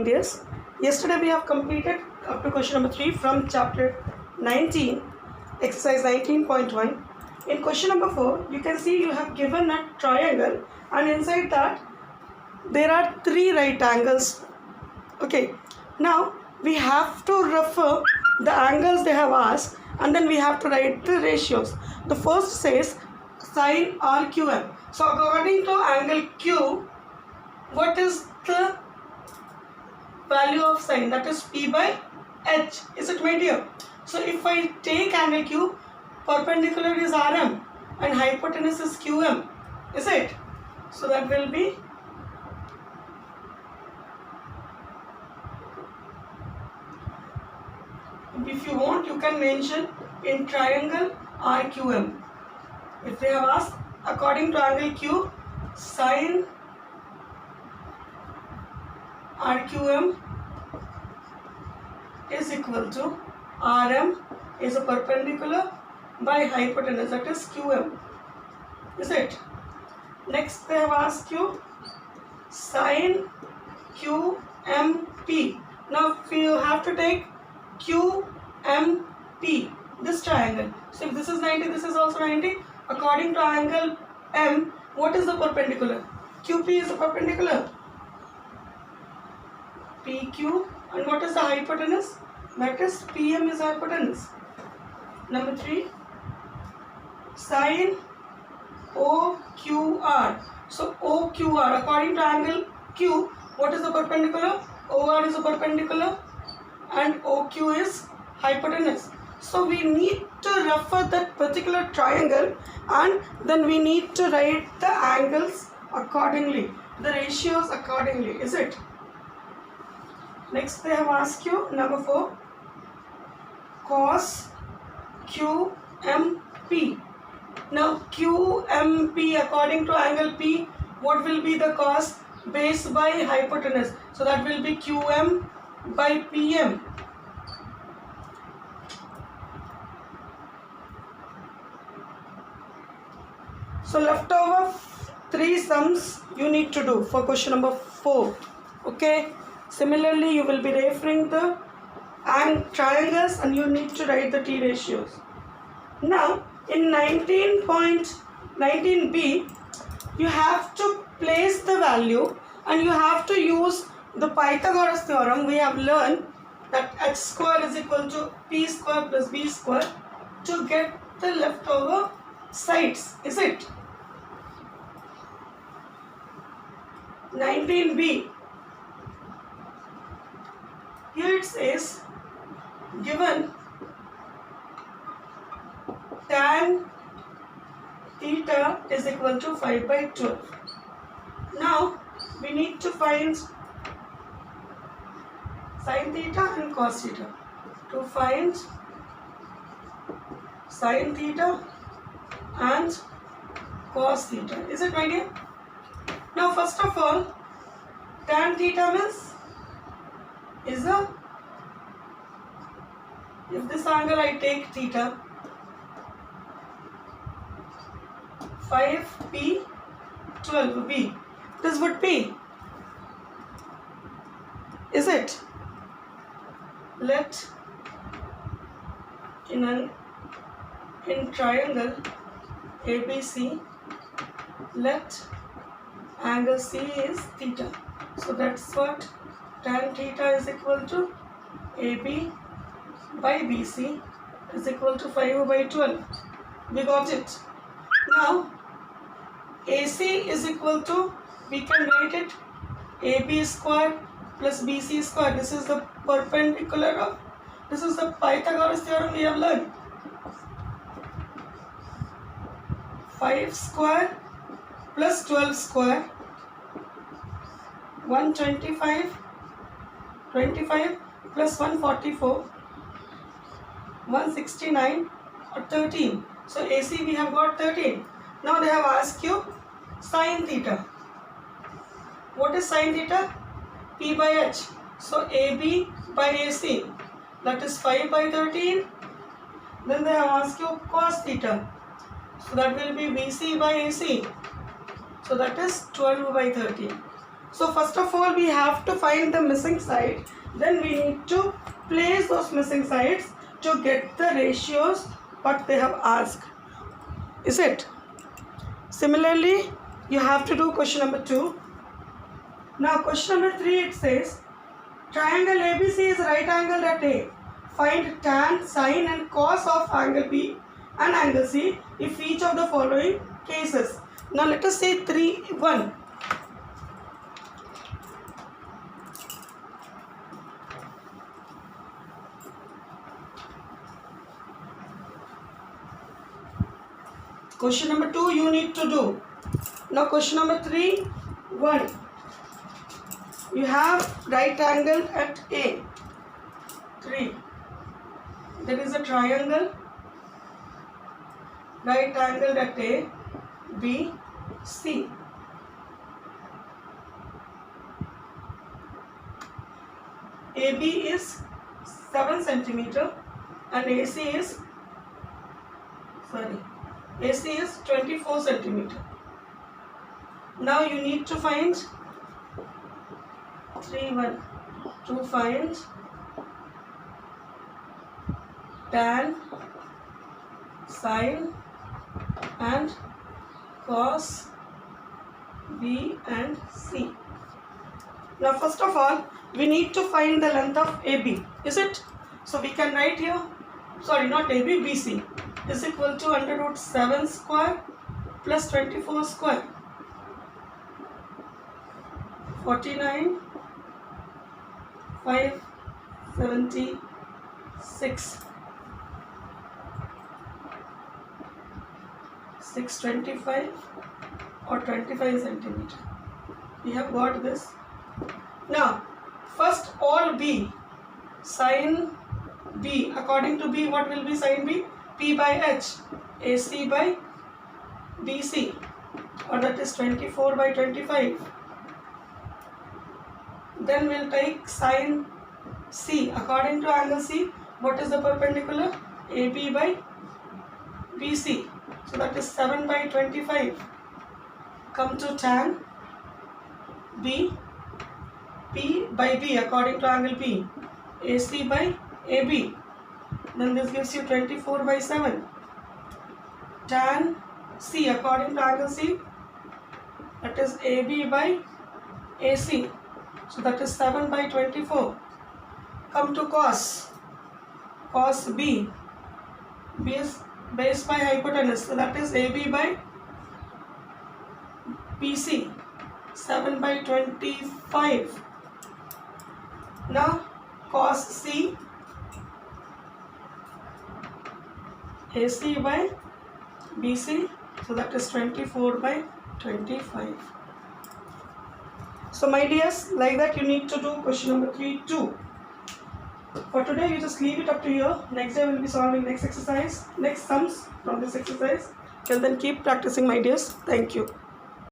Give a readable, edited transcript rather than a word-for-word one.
dears. Yesterday we have completed up to question number 3 from chapter 19, exercise 19.1. In question number 4, you can see you have given a triangle and inside that there are 3 right angles. Okay, now we have to refer the angles they have asked and then we have to write the ratios. The first says sine RQM. So according to angle Q, what is the value of sine? That is P by H. Is it, my dear? So if I take angle Q, perpendicular is RM and hypotenuse is QM. Is it? So that will be if you want, you can mention in triangle RQM. If they have asked according to angle Q, sine RQM is equal to RM is a perpendicular by hypotenuse, that is QM. Is it? Next they have asked you sine QMP. Now you have to take QMP, this triangle. So if this is 90, this is also 90. According to angle M, what is the perpendicular? QP is the perpendicular. PQ, and what is the hypotenuse? That is PM is hypotenuse. Number 3, sine OQR. So OQR, according to angle Q, what is the perpendicular? OR is a perpendicular and OQ is hypotenuse. So we need to refer that particular triangle and then we need to write the angles accordingly, the ratios accordingly. Is it? Next they have asked you number 4, cos QMP. Now QMP, according to angle P, what will be the cos? Base by hypotenuse. So that will be QM by PM. So left over 3 sums you need to do for question number 4. Okay. Similarly, you will be referring the triangles and you need to write the T ratios. Now, in 19.19b, you have to place the value and you have to use the Pythagoras theorem. We have learned that h square is equal to p square plus b square to get the leftover sides. Is it? 19b. Here it says given tan theta is equal to 5 by 12. Now we need to find sin theta and cos theta. To find sin theta and cos theta. Is it, my dear? Now first of all, tan theta means is a, if this angle I take theta, 5p 12b, this would be, is it? Let in triangle ABC, let angle C is theta. So that's what tan theta is equal to AB by BC is equal to 5 by 12. We got it. Now AC is equal to, we can write it AB square plus BC square. This is the perpendicular of, this is the Pythagoras theorem we have learned. 5 square plus 12 square, 125, 25 plus 144, 169 or 13. So AC we have got 13. Now they have asked you sin theta. What is sin theta? P by H. So AB by AC, that is 5 by 13. Then they have asked you cos theta. So that will be BC by AC. So that is 12 by 13. So first of all, we have to find the missing side. Then we need to place those missing sides to get the ratios what they have asked. Is it? Similarly, you have to do question number 2. Now question number 3, it says, triangle ABC is right angled at A. Find tan, sine and cos of angle B and angle C if each of the following cases. Now let us say 1. Question number 2 you need to do. Now question number 3, 1. You have right angle at A. 3. There is a triangle. Right angle at A, B, C. AB is 7 centimeter and AC is 24 centimeter. Now you need to find 1 to find tan, sine and cos B and C. Now first of all, we need to find the length of AB. Is it? So we can write here, sorry, not AB, BC is equal to under root 7 square plus 24 square. 49, 576, 625 or 25 centimeter. We have got this. Now, first all B, sine B, according to B, what will be sine B? P by H, AC by BC, or that is 24 by 25. Then we'll take sine C, according to angle C, what is the perpendicular? AB by BC, so that is 7 by 25. Come to tan B, P by B, according to angle P, AC by AB, then this gives you 24 by 7. Tan C, according to angle C, that is AB by AC, so that is 7 by 24. Come to cos B, B is base by hypotenuse, so that is AB by BC, 7 by 25. Now cos C, AC by BC, so that is 24 by 25. So my dears, like that you need to do question number 3 too. For today you just leave it up to you. Next day we will be solving next exercise, next sums from this exercise. Till then keep practicing my dears. Thank you.